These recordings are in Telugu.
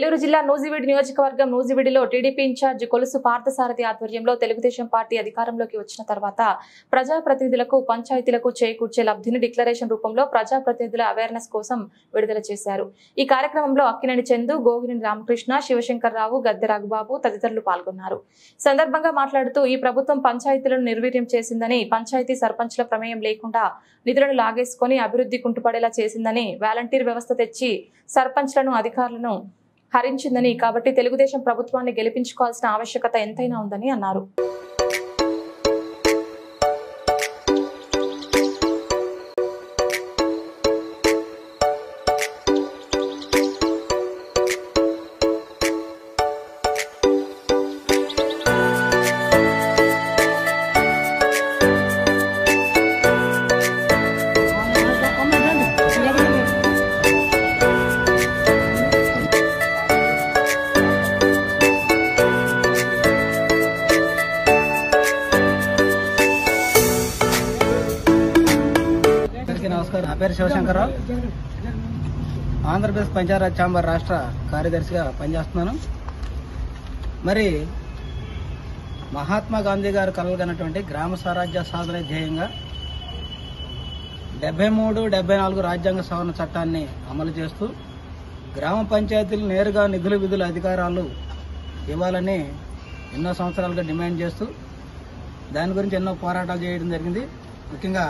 నెల్లూరు జిల్లా నూజివీడు నియోజకవర్గం నూజివీడులో టీడీపీ ఇన్ఛార్జి కొలుసు పార్థసారథి ఆధ్వర్యంలో తెలుగుదేశం పార్టీ అధికారంలోకి వచ్చిన తర్వాత ప్రజాప్రతినిధులకు పంచాయతీలకు చేకూర్చే లబ్ధిని డిక్లరేషన్ రూపంలో ప్రజాప్రతినిధుల అవేర్నెస్ కోసం విడుదల చేశారు. ఈ కార్యక్రమంలో అక్కినేని చందు, గోగినేని రామకృష్ణ, శివశంకర్రావు, గద్దె రఘుబాబు తదితరులు పాల్గొన్నారు. సందర్భంగా మాట్లాడుతూ ఈ ప్రభుత్వం పంచాయతీలను నిర్వీర్యం చేసిందని, పంచాయతీ సర్పంచ్ల ప్రమేయం లేకుండా నిధులను లాగేసుకుని అభివృద్ధి కుంటుపడేలా చేసిందని, వాలంటీర్ వ్యవస్థ తెచ్చి సర్పంచ్లను అధికారులను హరించిందని, కాబట్టి తెలుగుదేశం ప్రభుత్వాన్ని గెలిపించుకోవాల్సిన ఆవశ్యకత ఎంతైనా ఉందని అన్నారు. నమస్కారం. నా పేరు శివశంకర్రావు. ఆంధ్రప్రదేశ్ పంచాయతీ ఛాంబర్ రాష్ట్ర కార్యదర్శిగా పనిచేస్తున్నాను. మరి మహాత్మా గాంధీ గారు కలలుగన్నటువంటి గ్రామ స్వరాజ్య సాధన ధ్యేయంగా 73, 74 రాజ్యాంగ సవరణ చట్టాన్ని అమలు చేస్తూ గ్రామ పంచాయతీలు నేరుగా నిధులు, విధుల అధికారాలు ఇవ్వాలని ఎన్నో సంవత్సరాలుగా డిమాండ్ చేస్తూ దాని గురించి ఎన్నో పోరాటాలు చేయడం జరిగింది. ముఖ్యంగా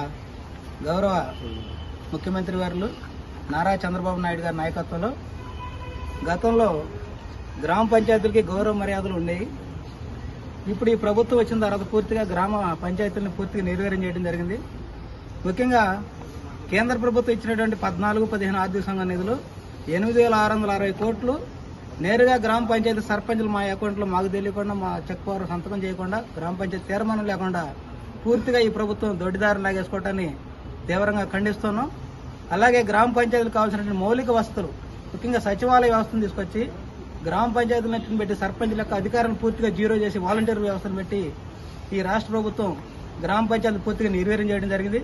గౌరవ ముఖ్యమంత్రి వారు నారా చంద్రబాబు నాయుడు గారి నాయకత్వంలో గతంలో గ్రామ పంచాయతీలకి గౌరవ మర్యాదలు ఉండేవి. ఇప్పుడు ఈ ప్రభుత్వం వచ్చిన తర్వాత పూర్తిగా గ్రామ పంచాయతీలను పూర్తిగా నిర్వీర్యం చేయడం జరిగింది. ముఖ్యంగా కేంద్ర ప్రభుత్వం ఇచ్చినటువంటి 14, 15 ఆర్థిక సంఘ నిధులు 8,660 కోట్లు నేరుగా గ్రామ పంచాయతీ సర్పంచులు మా అకౌంట్లో మాకు తెలియకుండా, మా చెక్ పవర్ సంతకం చేయకుండా, గ్రామ పంచాయతీ తీర్మానం లేకుండా పూర్తిగా ఈ ప్రభుత్వం దొడ్డిదారు లాగేసుకోవటాన్ని తీవ్రంగా ఖండిస్తున్నాం. అలాగే గ్రామ పంచాయతీలకు కావాల్సినటువంటి మౌలిక వసతులు, ముఖ్యంగా సచివాలయ వ్యవస్థను తీసుకొచ్చి గ్రామ పంచాయతీలను పెట్టి సర్పంచుల యొక్క అధికారాలను పూర్తిగా జీరో చేసి వాలంటీర్ వ్యవస్థను పెట్టి ఈ రాష్ట్ర ప్రభుత్వం గ్రామ పంచాయతీ పూర్తిగా నిర్వీర్యం చేయడం జరిగింది.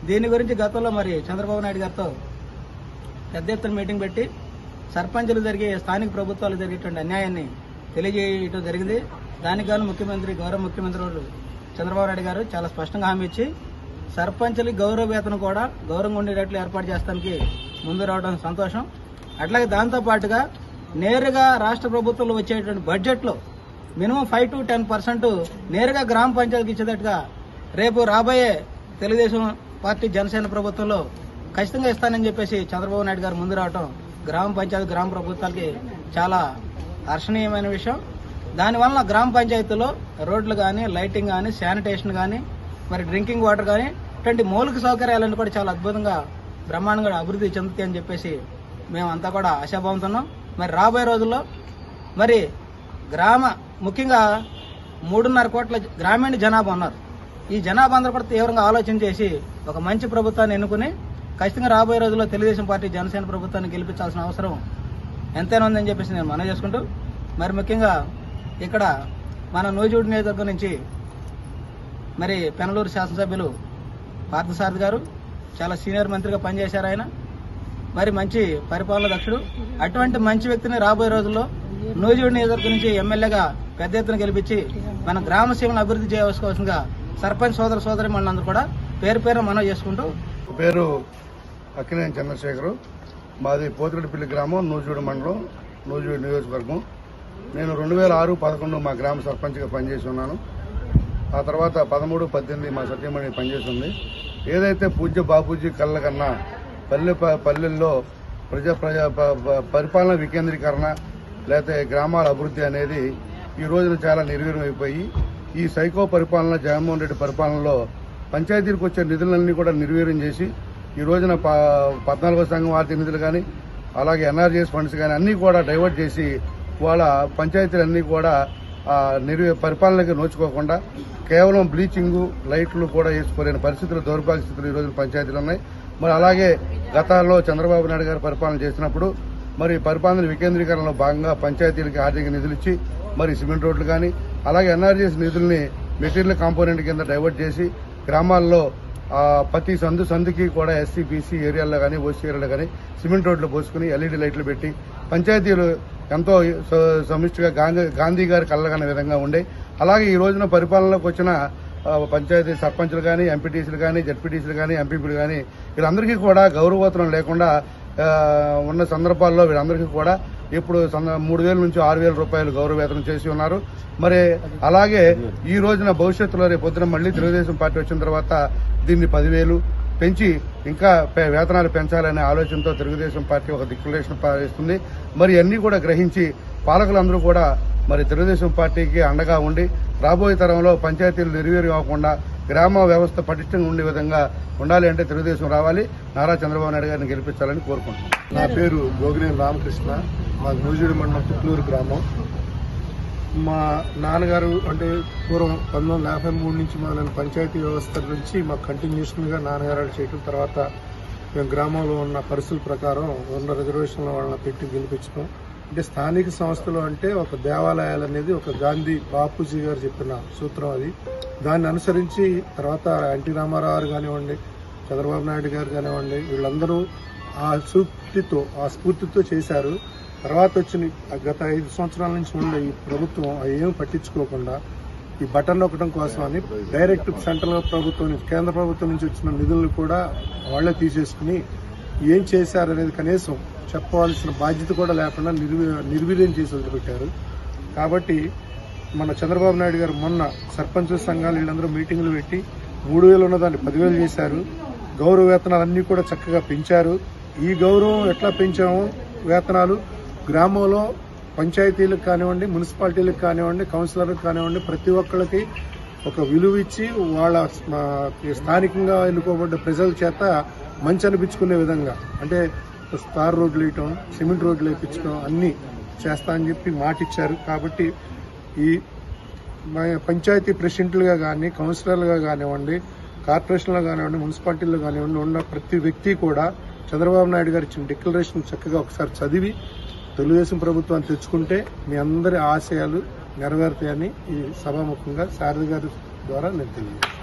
దీని గురించి గతంలో మరి చంద్రబాబు నాయుడు గారితో పెద్ద ఎత్తున మీటింగ్ పెట్టి సర్పంచులు జరిగే, స్థానిక ప్రభుత్వాలు జరిగేటువంటి అన్యాయాన్ని తెలియజేయడం జరిగింది. దానికి గాను గౌరవ ముఖ్యమంత్రి వారు చంద్రబాబు నాయుడు గారు చాలా స్పష్టంగా హామీ ఇచ్చి సర్పంచులకి గౌరవ వేతనం కూడా గౌరవంగా ఉండేటట్లు ఏర్పాటు చేస్తానికి ముందు రావడం సంతోషం. అట్లాగే దాంతో పాటుగా నేరుగా రాష్ట్ర ప్రభుత్వంలో వచ్చేటువంటి బడ్జెట్లో మినిమం 5 to 10% నేరుగా గ్రామ పంచాయతీకి ఇచ్చేటట్టుగా రేపు రాబోయే తెలుగుదేశం పార్టీ, జనసేన ప్రభుత్వంలో ఖచ్చితంగా ఇస్తానని చెప్పేసి చంద్రబాబు నాయుడు గారు ముందు రావడం గ్రామ పంచాయతీ, గ్రామ ప్రభుత్వాలకి చాలా హర్షణీయమైన విషయం. దానివల్ల గ్రామ పంచాయతీలో రోడ్లు కానీ, లైటింగ్ కానీ, శానిటేషన్ కానీ, మరి డ్రింకింగ్ వాటర్ కానీ ఇటువంటి మౌలిక సౌకర్యాలను కూడా చాలా అద్భుతంగా, బ్రహ్మాండంగా అభివృద్ధి చెందుతాయి అని చెప్పేసి మేమంతా కూడా ఆశాభావంతున్నాం. మరి రాబోయే రోజుల్లో మరి ముఖ్యంగా 3.5 కోట్ల గ్రామీణ జనాభా ఉన్నారు. ఈ జనాభా అందరూ కూడా తీవ్రంగా ఆలోచన చేసి ఒక మంచి ప్రభుత్వాన్ని ఎన్నుకుని ఖచ్చితంగా రాబోయే రోజుల్లో తెలుగుదేశం పార్టీ, జనసేన ప్రభుత్వాన్ని గెలిపించాల్సిన అవసరం ఎంతైనా ఉందని చెప్పేసి నేను మనవి చేసుకుంటూ, మరి ముఖ్యంగా ఇక్కడ మన నూజివీడు నియోజకవర్గం నుంచి మరి పెనలూరు శాసనసభ్యులు పార్థసారథి గారు చాలా సీనియర్ మంత్రిగా పనిచేశారు. ఆయన మరి మంచి పరిపాలన దక్షుడు. అటువంటి మంచి వ్యక్తిని రాబోయే రోజుల్లో నూజివీడు నియోజకవర్గం నుంచి ఎమ్మెల్యేగా పెద్ద ఎత్తున గెలిపించి మన గ్రామ సీమను అభివృద్ధి చేయవలసిందిగా సర్పంచ్ సోదరి మనందరూ కూడా పేరు పేరు మనవి చేసుకుంటూ. పేరు అక్కినేని చంద్రశేఖరు. మాది పోతిరెడ్డిపల్లి గ్రామం, నూజివీడు మండలం, నూజివీడు నియోజకవర్గం. నేను 2006-11 మా గ్రామ సర్పంచ్గా పనిచేసి ఉన్నాను. ఆ తర్వాత 13, 18 మా సత్యమణి పనిచేస్తుంది. ఏదైతే పూజ్య బాపూజీ కళ్ళ కన్నా పల్లెల్లో పరిపాలన వికేంద్రీకరణ లేకపోతే గ్రామాల అభివృద్ధి అనేది ఈ రోజున చాలా నిర్వీర్యం అయిపోయి, ఈ సైకో పరిపాలన, జగన్మోహన్ రెడ్డి పరిపాలనలో పంచాయతీలకు వచ్చే నిధులన్నీ కూడా నిర్వీర్యం చేసి ఈ రోజున 14వ సంఘం ఆర్థిక నిధులు కానీ, అలాగే ఎన్ఆర్జీఎస్ ఫండ్స్ కానీ అన్నీ కూడా డైవర్ట్ చేసి వాళ్ళ పంచాయతీలన్నీ కూడా పరిపాలనకి నోచుకోకుండా కేవలం బ్లీచింగ్, లైట్లు కూడా వేసుకోలేని పరిస్థితులు, దౌర్భాగ్య స్థితులు ఈ రోజు పంచాయతీలు ఉన్నాయి. మరి అలాగే గతాల్లో చంద్రబాబు నాయుడు గారు పరిపాలన చేసినప్పుడు మరి పరిపాలన వికేంద్రీకరణలో భాగంగా పంచాయతీలకి ఆర్థిక నిధులు ఇచ్చి మరి సిమెంట్ రోడ్లు కానీ, అలాగే ఎన్ఆర్జీఎస్ నిధుల్ని మెటీరియల్ కాంపోనెంట్ కింద డైవర్ట్ చేసి గ్రామాల్లో ప్రతి సందుకి కూడా ఎస్సీ, బీసీ ఏరియాల్లో కానీ, ఓసీ ఏరియాలో కానీ సిమెంట్ రోడ్లు పోసుకుని ఎల్ఈడీ లైట్లు పెట్టి పంచాయతీలు ఎంతో సమిష్టిగా గాంధీ గారి కలగన్న విధంగా ఉండే. అలాగే ఈ రోజున పరిపాలనలోకి వచ్చిన పంచాయతీ సర్పంచులు కానీ, ఎంపీటీసీలు కానీ, జడ్పీటీసీలు కానీ, ఎంపీపీలు కానీ వీళ్ళందరికీ కూడా గౌరవవేతనం లేకుండా ఉన్న సందర్భాల్లో వీళ్ళందరికీ కూడా ఇప్పుడు 3,000 నుంచి 6,000 రూపాయలు గౌరవవేతనం చేసి ఉన్నారు. మరి అలాగే ఈ రోజున భవిష్యత్తులో రేపు పొద్దున మళ్లీ తెలుగుదేశం పార్టీ వచ్చిన తర్వాత దీన్ని 10,000 పెంచి ఇంకా వేతనాలు పెంచాలనే ఆలోచనతో తెలుగుదేశం పార్టీ ఒక డిక్లరేషన్ ఇస్తుంది. మరి అన్ని కూడా గ్రహించి పాలకులందరూ కూడా మరి తెలుగుదేశం పార్టీకి అండగా ఉండి రాబోయే తరంలో పంచాయతీలు నిర్వీర్యం అవ్వకుండా గ్రామ వ్యవస్థ పటిష్టంగా ఉండే విధంగా ఉండాలి అంటే తెలుగుదేశం రావాలి, నారా చంద్రబాబు నాయుడు గారిని గెలిపించాలని కోరుకుంటున్నాను. నా పేరు గోగినేని రామకృష్ణ, మా నూజివీడు మండలం పుట్లూరు గ్రామం. మా నాన్నగారు అంటే పూర్వం 1953 నుంచి మొదలైన పంచాయతీ వ్యవస్థ నుంచి మాకు కంటిన్యూషన్ గా నాన్నగారు చేయటం, తర్వాత మేము గ్రామంలో ఉన్న పరిస్థితుల ప్రకారం ఉన్న రిజర్వేషన్ల వాళ్ళని పెట్టి గెలిపించడం. అంటే స్థానిక సంస్థలు అంటే ఒక దేవాలయాలు అనేది ఒక గాంధీ బాపూజీ గారు చెప్పిన సూత్రం అది. దాన్ని అనుసరించి తర్వాత ఎన్టీ రామారావు గారు కానివ్వండి, చంద్రబాబు నాయుడు గారు కానివ్వండి, వీళ్ళందరూ ఆ స్ఫూర్తితో చేశారు. తర్వాత వచ్చిన గత 5 సంవత్సరాల నుంచి ఉండే ఈ ప్రభుత్వం ఏం పట్టించుకోకుండా ఈ బటన్ నొక్కడం కోసం అని డైరెక్ట్ సెంట్రల్ ప్రభుత్వం కేంద్ర ప్రభుత్వం నుంచి వచ్చిన నిధులను కూడా వాళ్లే తీసేసుకుని ఏం చేశారనేది కనీసం చెప్పవలసిన బాధ్యత కూడా లేకుండా నిర్వీర్యం చేసి వదిలిపెట్టారు. కాబట్టి మన చంద్రబాబు నాయుడు గారు మొన్న సర్పంచ్ సంఘాలు వీళ్ళందరూ మీటింగులు పెట్టి 3,000 ఉన్నదాన్ని 10,000 చేశారు. గౌరవ వేతనాలన్నీ కూడా చక్కగా పెంచారు. ఈ గౌరవం ఎట్లా పెంచాము, వేతనాలు గ్రామంలో పంచాయతీలకు కానివ్వండి, మున్సిపాలిటీలకు కానివ్వండి, కౌన్సిలర్లకు కానివ్వండి, ప్రతి ఒక్కరికి ఒక విలువ ఇచ్చి వాళ్ళ స్థానికంగా ఎన్నుకోబడ్డ ప్రజల చేత మంచి అనిపించుకునే విధంగా అంటే స్టార్ రోడ్లు వేయటం, సిమెంట్ రోడ్లు వేయించడం అన్ని చేస్తా అని చెప్పి మాట ఇచ్చారు. కాబట్టి ఈ పంచాయతీ ప్రెసిడెంట్లుగా కానీ, కౌన్సిలర్లుగా కానివ్వండి, కార్పొరేషన్లో కానివ్వండి, మున్సిపాలిటీలో కానివ్వండి ఉన్న ప్రతి వ్యక్తి కూడా చంద్రబాబు నాయుడు గారు ఇచ్చిన డిక్లరేషన్ చక్కగా ఒకసారి చదివి తెలుగుదేశం ప్రభుత్వాన్ని తెచ్చుకుంటే మీ అందరి ఆశయాలు నెరవేరుతాయని ఈ సభాముఖంగా శారద గారి ద్వారా నేను తెలియజేస్తాను.